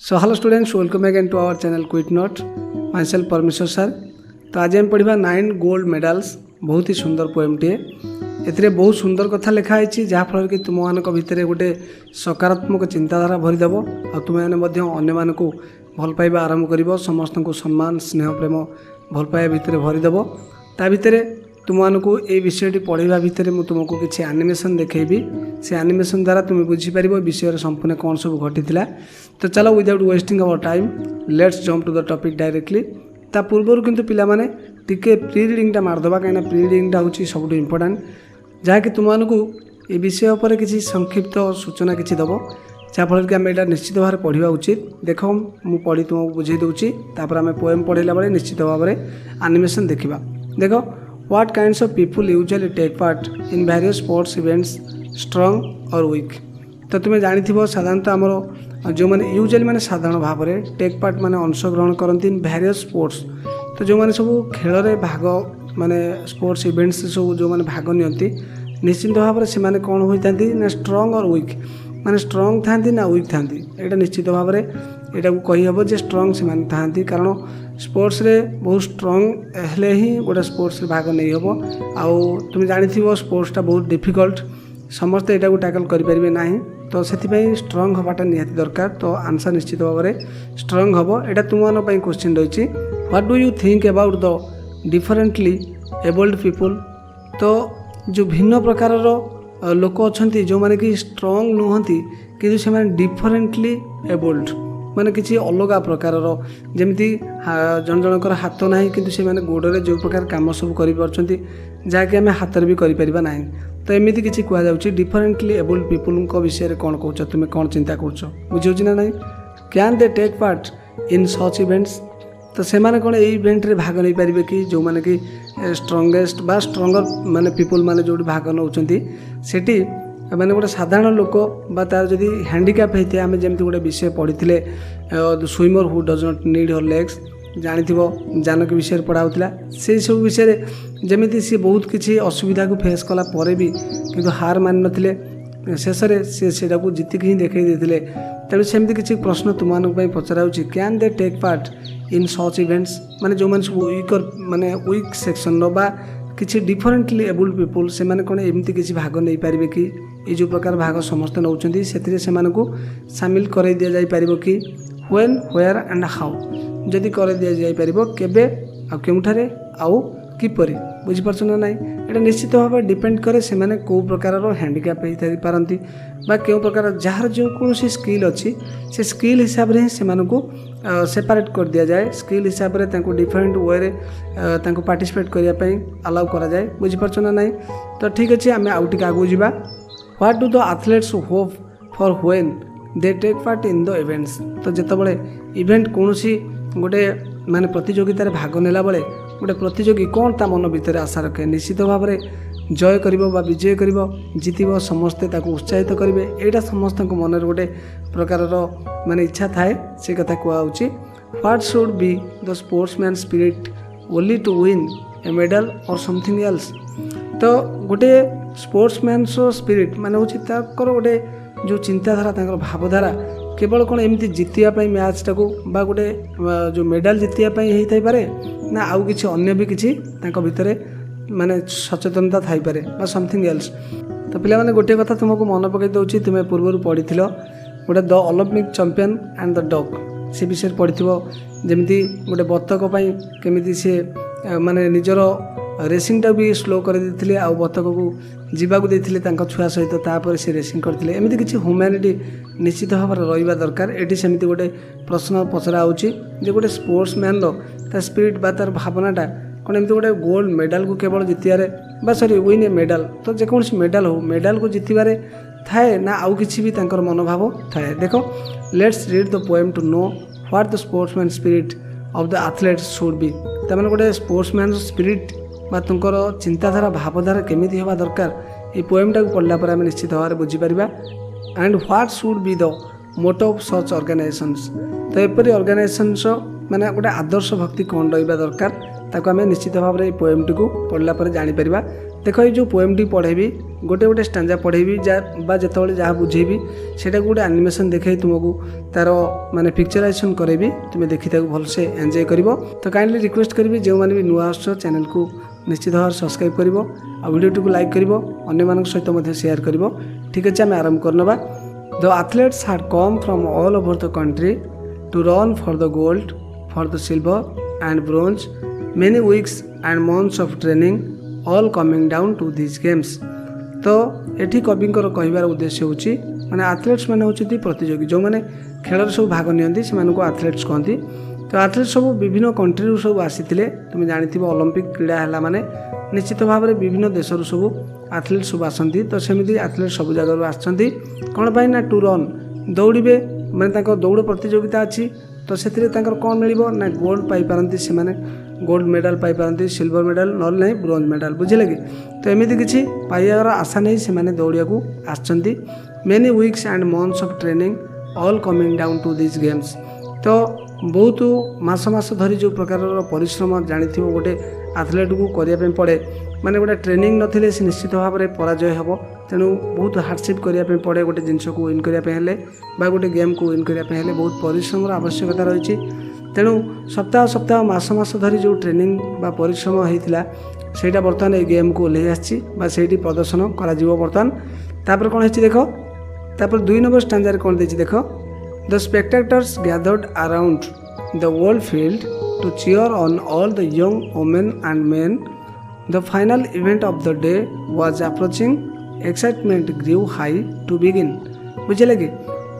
So hello students, welcome again to our channel quick note. Myself Parameswar sir. तो आज आम पढ़ा 9 gold medals. बहुत ही सुंदर पोएमटे। ए बहुत सुंदर कथा लिखाई जहाँफल कि तुम मान भितर गोटे सकारात्मक चिंताधारा भरीदेव आ तुम्हें अन्य को भल पाइबा आरंभ कर समस्त को सम्मान स्नेह प्रेम भल पाइबा भितर भरीदेव। ता भितर तुमको ये विषयटी पढ़ाइबा भितर मुझे तुमको किसी एनिमेशन देखी से एनिमेशन द्वारा तुम बुझीपार विषय संपूर्ण कौन सब घटी। तो चलो without wasting our time let's jump to the topic directly. ता पूर्वर किंतु पिला माने टिके प्री रीडिंगटा मारदेवा कहीं प्री रीडिंगटा हूँ सब इम्पोर्टाट जहाँकि तुमको ये विषय पर किसी संक्षिप्त सूचना किसी दब जहाँफल कि आम यहाँ निश्चित भाव में पढ़ा उचित। देख मुझे पढ़ी तुमको बुझे दूसरी आम पोएम पढ़ला बेले निश्चित भाव में एनिमेशन देखा। देख what kinds of people usually take part in various sports events strong और वीक। तो तुम्हें जानी साधारणतः आमर जो मैंने यूजुअली मैंने साधारण भाव में टेक पार्ट माने अंशग्रहण करती इन वेरियस स्पोर्ट्स। तो जो मैंने सब खेल में भाग माने स्पोर्ट्स इवेंट्स सब जो मैंने भाग नियंती निश्चित भाव में कौन होता ना स्ट्रंग और वीक माने स्ट्रंग था ना वीक था यहाँ निश्चित भाव में यहाँ को कहीहब जे स्ट्रंग से था कारण स्पोर्ट्स रे बहुत स्ट्रंग हेले ही गोटे स्पोर्ट्स रे भाग नहीं हम। आउ तुम जानी स्पोर्ट्सटा बहुत डिफिकल्ट समस्ते यहाँ को टैकल करें ना। तो से स्ट्रंग हवाटा निहाती दरकार। तो आंसर निश्चित भाव में स्ट्रंग हम। यहाँ तुम क्वेश्चन रही what do you think about the differently abled people. तो जो भिन्न प्रकार लोक अच्छा जो मैंने कि स्ट्रंग नुहति कि से डिफरेंटली एबल्ड माने किसी अलग प्रकार जमी जन जनकर हाथ ना कि से गोड़े जो प्रकार कम सब कर जहाँकि आम हाथ भी करें ना। तो एमती किसी कहुच्छी डिफरेंटली एबल्ड पीपुल विषय में कौन कौच तुम्हें कौन चिंता कर बुझे ना ना। Can they take part in such events. तो से माने कौन ये इवेंट रे भाग नहीं पारे कि जो मैंने कि स्ट्रंगेस्ट बा स्ट्रंगर माने पीपुल माने जो भाग नौकरी सेठी मैंने गोटे साधारण लोक बा तार जदि हैंडिक्याप होता है आम जमी गोटे विषय पढ़ी swimmer who does not need her legs जानी जानक विषय पढ़ाऊला से सब विषय जमी सी बहुत किसी असुविधा को फेस कला भी किंतु हार मान नथिले शेष में से जीतिक ही देखई देते। तेणु सेमती किसी प्रश्न तुम पचरा can they take part in such events माने जो मैंने सब वीकर माने वीक सेक्शन बा किसी डिफरेंटली एबल्ड पीपुल से माने कौन एमती किसी भाग नहीं पारे कि ये जो प्रकार भाग समस्त नौकरी से सामिल कर दि जापर कि व्हेन व्हेयर एंड हाउ जदि कर दि जापर केबे आ केउठारे आउ किपरि बुझीपार ना ना। यहाँ निश्चित भाव में डिपेंड करे से माने को प्रकार हैंडिक्याप हो पारती बा क्यों प्रकार जार जो कौन स्किल अच्छी से स्किल हिसाब से सेपरेट कर दि जाए स्किल हिसाब से डिफरेंट वे पार्टिसिपेट करने अलाउ करा जाए बुझीपार ना ना। तो ठीक अच्छे आम आउ टे आगू जा what do the athletes hope for when they take part in the events. तो जितेबाला इवेंट कौन गोटे माने प्रतियोगितार भाग नेला बेले गोटे प्रतियोगी कौन ता मन भितर आशा रखे निश्चित भाव में जय कर विजय कर जीतब समस्ते उत्साहित करेंगे यहाँ समस्त मन गोटे प्रकार माने इच्छा थाए से कथा कहुच्छी what should be the sportsman spirit only to win a medal और समथिंग एल्स। तो गोटे स्पोर्ट्समैन स्पिरिट माने हूँ गोटे जो चिंताधारा भावधारा केवल कौन एमती जितियापाई मैचटा को बा गोटे जो मेडल जितियापाई होता पारे ना आउ किसी अन्य भी किसी भितर माने सचेतनता थाई पारे बा समथिंग एल्स। तो पिला माने गोटे कथा तुमको मन पकई दूसरी तुम्हें पूर्व पढ़ी गोटे the Olympic champion and the dog से विषय पढ़ी जमी गोटे बतक केमी सी माने निजर रेसिंगटा भी स्लो कर देते आउ बतक को जीवाक देते छुआ सहित तापर से रेसिंग करते एमती किसी ह्यूमैनिटी निश्चित भाव में रहा दरकार। ये सेमती गोटे प्रश्न पचरा होची जे गोटे स्पोर्ट्समैन ता स्पिरिट बा तार भावनाटा कौन एमती गोटे गोल्ड मेडल को केवल जितिबारे बा सॉरी विन ए मेडल तो जेकोसी मेडल हो मेडल को जितबारे थाए ना आउ किसी भी तांकर मनोभाव थाए। देखो let's read the poem to know what the sportsman spirit of the athletes should be. तमाने गोटे स्पोर्ट्समैन स्पिरिट बा तुमकर चिंताधारा भावधारा केमिति होगा दरकार ये पोएमटा को पढ़ला पर आम निश्चित भाव में बुझीपर। And what should be the motto of such organisations. तो एपरी ऑर्गेनाइजेशंस माने गोटे आदर्श भक्ति कौन रहा दरकार ताको आम निश्चित भाव में पोएमटी को पढ़ला पर जानीपर। देख ये जो पोएमटी पढ़ेबी गोटे गोटे स्टांजा पढ़ेबी जिते जहाँ बुझेबी सेटा गोटे एनिमेशन देखे तुमको तार माने पिक्चराइजेशन करेबी तुम्हें देखी भलसे एंजॉय करिवो। तो काइंडली रिक्वेस्ट करी जो मैंने भी नुआ आस चैनल को निश्चित भाव सब्सक्राइब करिवो आ वीडियो को लाइक करिवो अन्य मान सहित शेयर करिवो। ठीक अच्छे आम आरंभ करनबा। The athletes had come from all over the country to run for the gold for the silver and bronze many weeks and months of training all coming down to this games. तो एठी कविंकर कहिबार उद्देश्य होची माने athletes माने होची प्रतियोगी जो माने खेल सब भाग नियंती से मानको एथलीट्स कहती। तो एथलीट्स सब विभिन्न कंट्री सब आसीथिले तुम जानिथिबो ओलंपिक क्रीड़ा हैला माने निश्चित भाव में विभिन्न देशर सब एथलीट सब आसती। तो सेमती एथलीट सब जगह आसछंती कौन पाई ना टू रन दौड़े माने तांको दौड़ प्रतियोगिता अच्छी। तो से कौन मिलिबो ना गोल्ड पाई पारंती से माने गोल्ड मेडल पाई पारंती सिल्वर मेडल नल नहीं ब्रोंज मेडल बुझिले कि। तो एमती किसी पाइबार आशा नहीं से माने दौड़िया को आसछंती। Many weeks and months of training all coming down to this games. तो बहुत मास धरी जो प्रकार परिश्रम जानिथिबो गोटे एथलीट को करने पड़े माने गोटे ट्रेनिंग नथिले से निश्चित भाव में पराजय हम तेणु बहुत हार्डशिप करने पड़े गोटे जिनस को विन करने गोटे गेम को विन करने बहुत परिश्रम आवश्यकता रही। तेणु सप्ताह सप्ताह मास धरी जो ट्रेनिंग बा परिश्रम होता सेटा बर्तमान ये गेम को ओह्लै आसी प्रदर्शन करा बर्तमान। तापर कौन है देख तापर 2 नंबर स्टांजार कौन देछि देख the spectators gathered around the world field to cheer on all the young women and men the final event of the day was approaching excitement grew high to begin बुझे कि।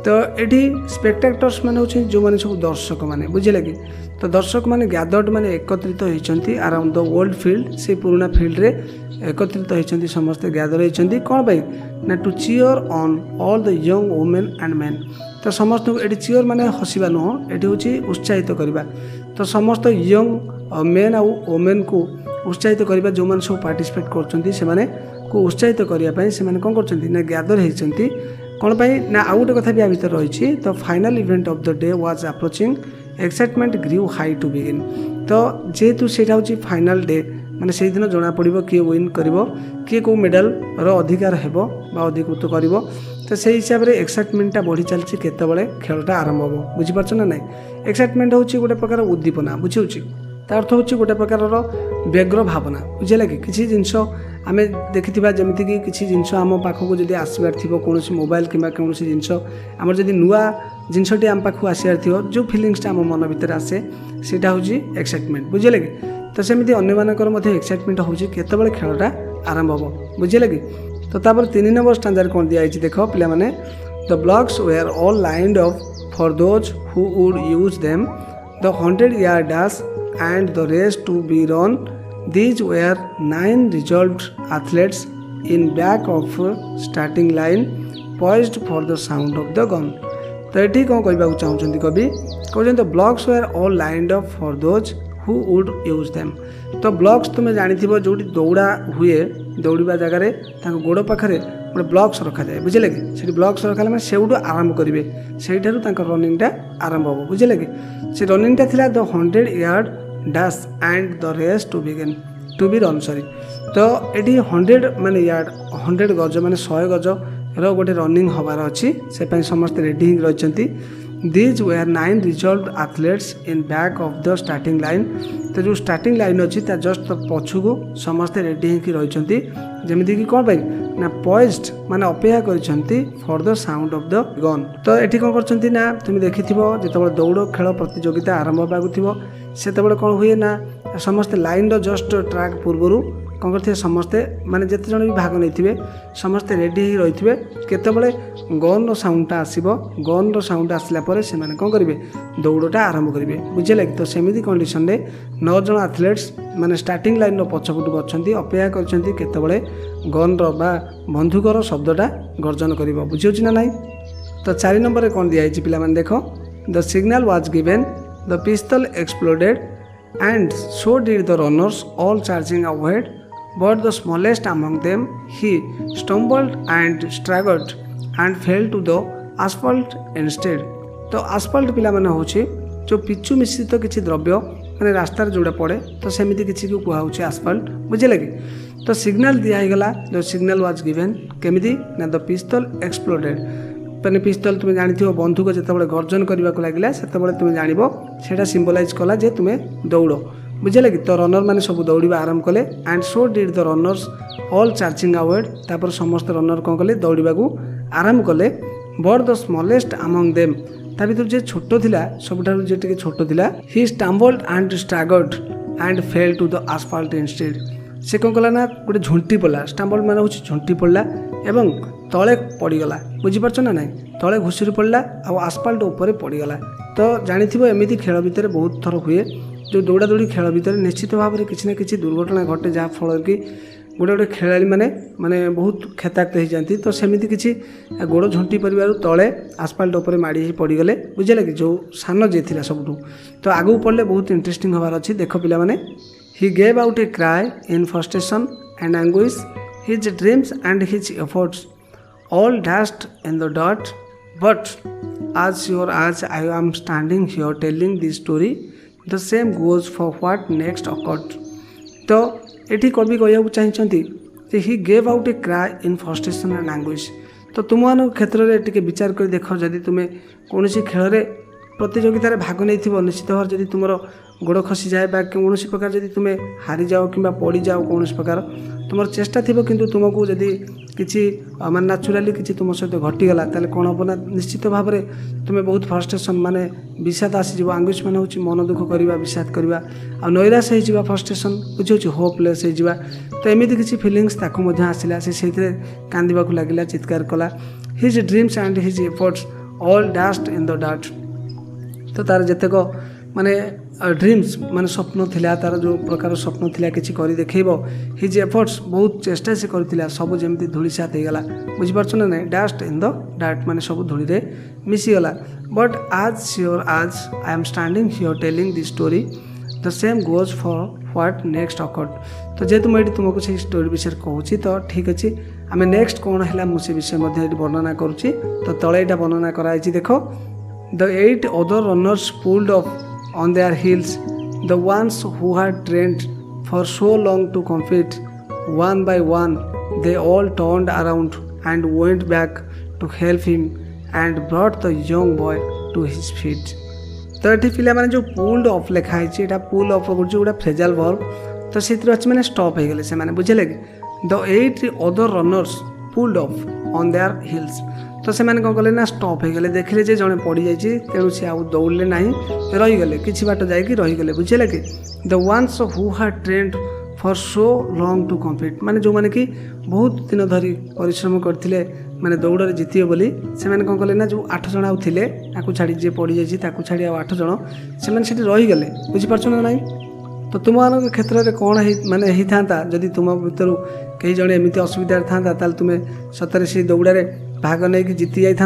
तो ये स्पेक्टेटर्स माने होछि जो माने सब दर्शक माने बुझे कि। तो दर्शक माने गैदर्ड माने एकत्रित होइछंती अराउंड द वर्ल्ड फील्ड से पुराना फील्ड रे एकत्रित होइछंती समस्त गैदर होइछंती कौन पाई ना to cheer on all the young women and men. तो समस्त ये चीयर माने हसिबा नुह ये हूँ उत्साहित करवा। तो समस्त यंग मेन आउ वुमेन को उत्साहित करवा जो मैंने सब पार्टिसिपेट कर उत्साहित करने से कौन कर गैदर होती कौन पाई ना आउ गोटे कथा भी आ भर रही। तो final event of the day was approaching excitement grew high to begin. तो जेहेतु से फाइनल डे माने से दिन जना पड़ो किए विन कर किए कौ मेडल अधिकार हेबो बा अधिकृत कर। तो से हिसाब से एक्साइटमेंटा बढ़ी चलती केतबले खेलटा आरंभ हो बुझीपार ना ना। एक्साइटमेंट हूँ गोटे प्रकार उद्दीपना बुझे तार अर्थ हूँ गोटे प्रकार व्यग्र भावना बुझे कि किसी जिनस आम देखि जमीक किसी जिनस आम पाखक जब आसबार थी कौन मोबाइल कि कौन जिनस आम जब नुआ जिनसटी आम पाखक आसबार थी जो फिलिंग्सटा आम मन भर आसे सीटा हूँ एक्साइटमेंट बुझे कि। तो सेमती अन्य एक्साइटमेंट हूँ केतबले खेलटा आरंभ हो बुझे कि। तो तापर 3 नंबर स्टांजार कौन दिखाई देख पिला माने the blocks were all lined up for those who would use them the 100-yard dash and the race to be run. These were 9 resolved athletes in back of starting line poised for the sound of the gun. तो ये कौन कहना चाहते कवि कहते blocks were all lined up for those who would use them. तो blocks तुम्हें जानी जो दौड़ा हुए दौड़ा जगह गोड़ पाखे गोटे ब्लॉक्स रखा जाए बुझे कि। से ब्लॉक्स रखा मैंने से आरंभ करेंगे से रनिंगटा आरंभ हम बुझे कि। से रनिंगटा था the 100-yard dash and the race to be run sorry. तो ये 100 माने यार्ड 100 गज माने 100 गज गोटे रनिंग हबार अच्छी से समस्त रेडी रही। These were 9 resolved athletes in back of the starting line। तो जो स्टार्टिंग लाइन अच्छी जस्ट पछुक समस्ते रेडी होकर रही जमीक कि कौन पाई ना पॉइज्ड माने अपेक्षा कर for the sound of the gun. तो ये कौन कर ना तुम देखि जो दौड़ खेल प्रतियोगिता आरंभ होगा से कौन हुए ना समस्ते लाइन जस्ट ट्रैक पूर्वर कौन करते समस्ते माने जिते जन भी भाग नहीं समस्ते रेडी हो रही थे केतबले गन साउंडटा आसब गन साउंड आसला से कौन करेंगे दौड़टा आरंभ करेंगे बुझे लगे। तो सेमती कंडीशन में 9 जन एथलीट्स माने स्टार्टिंग लाइन पछपटू अच्छा अपेक्षा करतबले गन बा बंधुकर शब्दटा गर्जन कर बुझे ना नाई। तो 4 नंबर कौन दिखाई पिला देख the signal was given the पिस्तल exploded and so did the runners all charging ahead but the smallest among them he stumbled and staggered and fell to the asphalt instead। तो asphalt पिला माने होछि जो पिचु मिश्रित किछि द्रव्य माने रास्तार जोड़ा पड़े तो सेमती किसी को कहुच्छे आसफल्ट बुझे कि तो सिग्नल दिगला द सिग्नल वाज गिवेन केमिति ना द पिस्तल एक्सप्लोडेड मैंने पिस्तल तुम जानी बंधुक जिते गर्जन करने को लगे से तुम जान से सिम्बलाइज कला जे तुम्हें दौड़ बुझे कि तो रनर मैंने सब दौड़ा आरंभ कले and so did the runners all charging avoid तापर समस्त रनर कौन कले दौड़ा आरंभ कले but the smallest among them ता भर जे छोट थिला सबुठारु जे टिके छोट थिला he stumbled and struggled and fell to the asphalt instead से कौन कला ना गोटे झुंटी पड़ा स्टम्बल्ड माने होछि झुंटी पड़ा एवं तले पड़गला बुझीपार ना ना तले घुषुरी पड़ा आसफल्ट उपर पड़गला तो जानी एमती खेल भितर बहुत थर हुए जो दौड़ा दौड़ी खेल भितर निश्चित भाव में किसी न किसी दुर्घटना घटे जहाँफल कि गोटे गोटे खेलाड़ी माने बहुत क्षताक्त हो जाती तो सेमती किसी गोड़ झुंटी पर तले आसफल्ट उपर माड़ी पड़गले बुझे कि जो सान जी था सबुठ तो आगू पढ़ले बहुत इंटरेस्टिंग हबार अच्छी देख पिला माने he gave out a cry in frustration and anguish his dreams and his efforts all dashed in the dot but as I am standing here telling this story the same goes for what next occurred तो एठी कवि कहू चाहिए he gave out a cry in frustration and anguish तो तुम मान क्षेत्र में टी विचार कर देख जदि तुम्हें कौन खेल में प्रतियोगितार भाग नहीं निश्चित भाव जब तुम गोड़ खसी जाए कौन प्रकार जब तुम्हें हारी जाओ कि पड़ जाओ कौन प्रकार तुम चेष्टा थी कि तुमको जदि किसी मान नाचुराली किसी तुम सहित घटीगला कौन हम ना निश्चित भाव में तुम्हें बहुत फ्रस्ट्रेशन माने विषाद आसीज आंगुश मान हूँ मन दुख करवा विषाद करवा आ नैराश हो फ्रस्ट्रेशन बुझे होपलेस हो तो एमती किसी फिलिंग्स ताकू आसला से कांदा लगे चित्कार कला his dreams and his efforts all dashed in the dart तो तार जितेक माने ड्रीम्स माने स्वप्न थिला तार जो प्रकार स्वप्न थिला किछि करी देखैबो हिज एफर्ट्स बहुत चेष्टा से करथिला सब जेमती धूली साथ हो गला बुझी पारछो ना डस्ट इन द डार्ट माने सब धूली रे मिसी गला बट आज I am standing here telling this story the same goes for what next occurred तो जेहेतु मुझे तुमको से स्टोरी विषय कहूँ तो ठीक अच्छे आम नेक्स्ट कौन है मुझे विषय वर्णना करुच्ची तो तले यहाँ वर्णना कराई देख the 8 other runners pulled up on their heels, the ones who had trained for so long to compete. One by one, they all turned around and went back to help him and brought the young boy to his feet. तो ये पिला मैंने जो pulled of लिखाई यहाँ पुल of गोटे phrasal verb तो से अच्छे मैंने स्टप हो गले से बुझे लगे the 8 other runners pulled off on their heels तो से मैंने कौन कले ना स्टप हो गले देखिले जे जड़े पड़ जाइए तेणु सी आउ दौड़े ना रहीगले किसी बाट जाकि रहीगले बुझे लगे the ones who had trained for so long to compete माने जो माने कि बहुत दिन धरी परिश्रम करथिले माने दौड़े जीतिए बोली से मैंने कौन कले ना जो 8 जन आउ थिले ताकू छाड़ी जे पड़ जाइए ताकू छाड़ी आ 8 जन से मैंने सेठी रहीगले बुझी पारछो ना नहीं तो तुम मान क्षेत्र में कौन माने ही था जदि तुम भर कई जड़े एमती असुविधा था तुम्हें सतरे से दौड़े भाग नहीं जीति जाता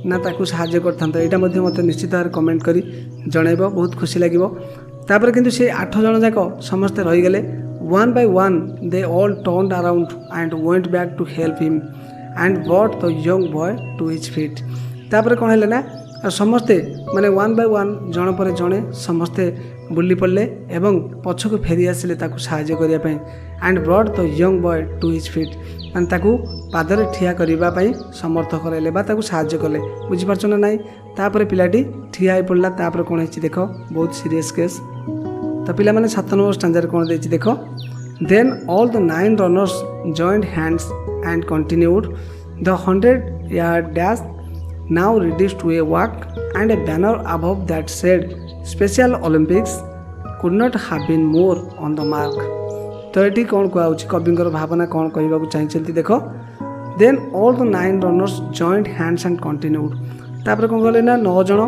ना ताकू साहाଯ୍य करता यहाँ मत निश्चित भाव कमेंट करी जनइब बहुत खुशी लगे तापर किंतु से 8 जन जाक समस्ते रहीगले one by one they all turned around and went back to help him and brought the young boy to his feet तापर कौन है ना समस्ते माने वन बाय वन जन पर जड़े समस्ते बुली पड़े एवं पछक फेरी आसिले ताकू साहाଯ୍य करने and brought the young boy to his feet मान ताकू पादरे ठिया करने समर्थ कराइले साहाଯ୍य कले बुझीपार ना नाई तापर पिलाटी ठिया हो पड़ा तापर कौन है देख बहुत सीरीयस केस तो पिला माने 7 नंबर स्टांजार कौन देछि देख then all the 9 runners joined hands and continued the 100-yard dash now reduced to a walk and a banner above that said Special Olympics could not have been more on the mark तो ये कौन कहूँ कविंर भावना कौन कहवाक चाहिए देख then all the 9 runners joined hands and continued तापर कौन कले ना 9 जन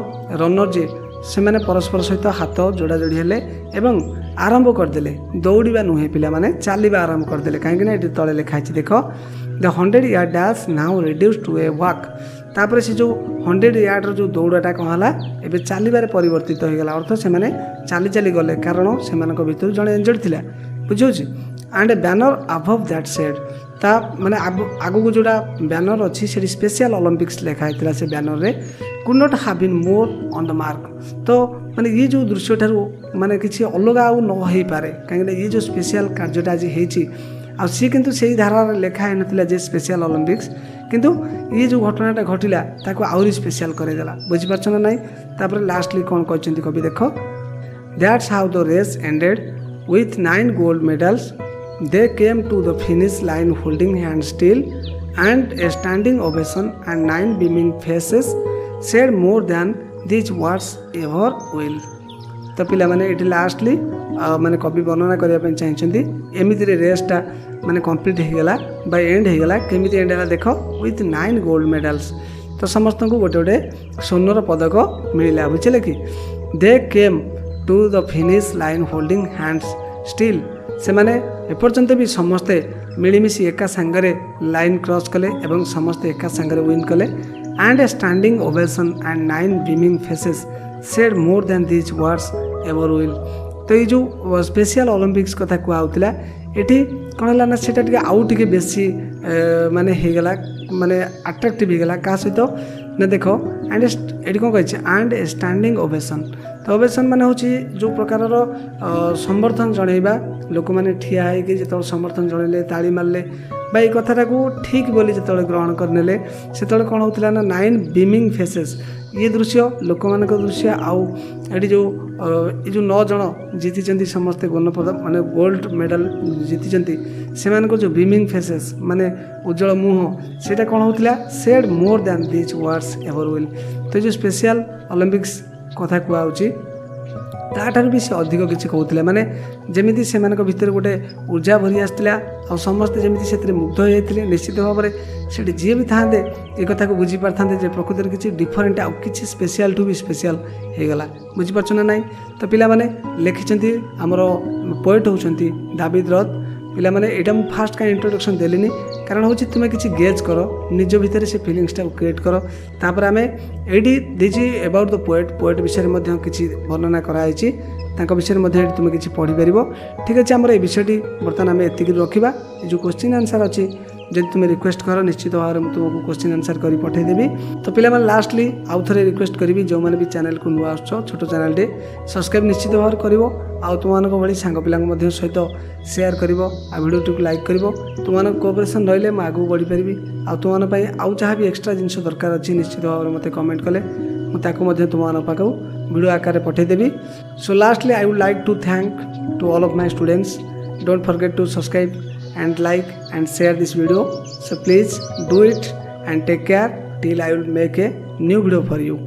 रनर जे से मैंने परस्पर सहित हाथ जोड़ा जोड़ी हेले एवं आरंभ करदे दौड़ा नुहे पिला माने चलवा आरंभ करदे कहीं ये तले लिखाई देख the 100-yard dash now reduced to a walk तापर से जो 100-yard जो दौड़ाटा कौन है एवं चलवे परिवर्तित हो गला अर्थ से चली चली गले कारण से भर जड़े इंजर्ड थिला बुझे and A banner above that said ता माने आगु जोड़ा बैनर अच्छी से स्पेशल ओलंपिक्स लिखाई था से बैनर रे could not have been more on the mark. तो माने ये जो दृश्य ठारू माने किसी अलग आउ न हो पारे कहीं ये जो स्पेशल कार्यटा आज होती आ सी किंतु से धारा लिखाई नथिला जे स्पेशल ओलंपिक्स किंतु ये जो घटनाटा घटिला ताको आउरी स्पेशल करदेला बुझिपारछ ना नहीं। तापर लास्टली कौन कहते कवि देख that's how the race ended with 9 gold medals. They came to the finish line holding hands still and a standing ovation and 9 beaming faces said more than these words ever will। तो पिला माने eighty lastly माने कवि वर्णना करने चाहिए एमती रेसटा माने कंप्लीट हो गला बाय एंड हो गला केमिति एंड है देख विथ 9 गोल्ड मेडल्स। तो समस्त को गोटे गोटे स्वर्णर पदक मिलला बुझे कि they came to the finish line holding hands still से माने एपर्यंत भी समस्ते मिलमिशी एका सांगरे लाइन क्रॉस कले एवं समस्ते एका सांगरे विन कले and A standing ovation and 9 beaming faces said more than these words ever will. तो ये जो स्पेशल ओलंपिक्स कथा कहला ये कौन है ना सेटा टिके आउ टिके बेसी माने हेगला माने अट्राक्टिव हेगला का सहित ना देख एंड ये कौन कही एंड ए स्टैंडिंग ओवेशन। तो ओवेशन माने हूँ जो प्रकार समर्थन जनइबा लोक मैंने ठिया होगी जो समर्थन जनइले ताली मारे बा कथा को ठीक बोली जो ग्रहण करने से कौन होता ना 9 बीमिंग फेसेस ये दृश्य लोक मान दृश्य आउ ये जो 9 जन जीति समस्ते गोल्ड पदक माने गोल्ड मेडल जीति से जो बीमिंग फेसेस माने उज्जवल मुह से कौन होता said more than these words ever will. तो जो स्पेशल ओलंपिक्स कथा कहूँ ताठार भी से अधिक किसी कहते माने जमी से भितर गोटे ऊर्जा भरी आसला आ समस्ते जमी से मुग्ध होते निश्चित भाव में से जी भी था ये कथा को बुझी पार था प्रकृति में किसी डिफरेंट आउ कि स्पेशल टू भी स्पेशल होगला बुझीपार ना नाई। तो पिला माने लिखिं आमर पोएट होती दाविद रथ पिला माने एटा मु फास्ट का इंट्रोडक्शन देलिनी कारण हूँ तुम किसी गेज कर निज भितर से फिलिंग्सटा क्रिएट कर तापर आम ये देजी एबाउट द पोएट विषय में किसी वर्णना कराई विषय में तुम किसी पढ़ी पार। ठीक अच्छे आमर ये विषयटी बर्तमान आम एतिक रखा जो क्वेश्चन आंसर अच्छी जब तुम रिक्वेस्ट कर निश्चित भाव में तुमको क्वेश्चन आंसर कर पठेदेवी। तो पिला माने लास्टली आउ थे रिक्वेस्ट करी जो मैंने भी चैनल को नुआ छोट चैनल टे सब्सक्राइब निश्चित भाव कर आउ तुम भाई सांग पिला सहित शेयर कर वीडियो टी लाइक कर तुम कोऑपरेशन रही मैं आगू बढ़ी पारि आउ तुम आउ जहाँ भी एक्सट्रा जिनस दरकार अच्छी निश्चित भाव में मत कमेंट कले मुझे तुम पाक वीडियो आकार पठेदेवी। So lastly I would like to thank to all of my students don't forget to subscribe and like and share this video, so please do it and take care till I will make a new video for you.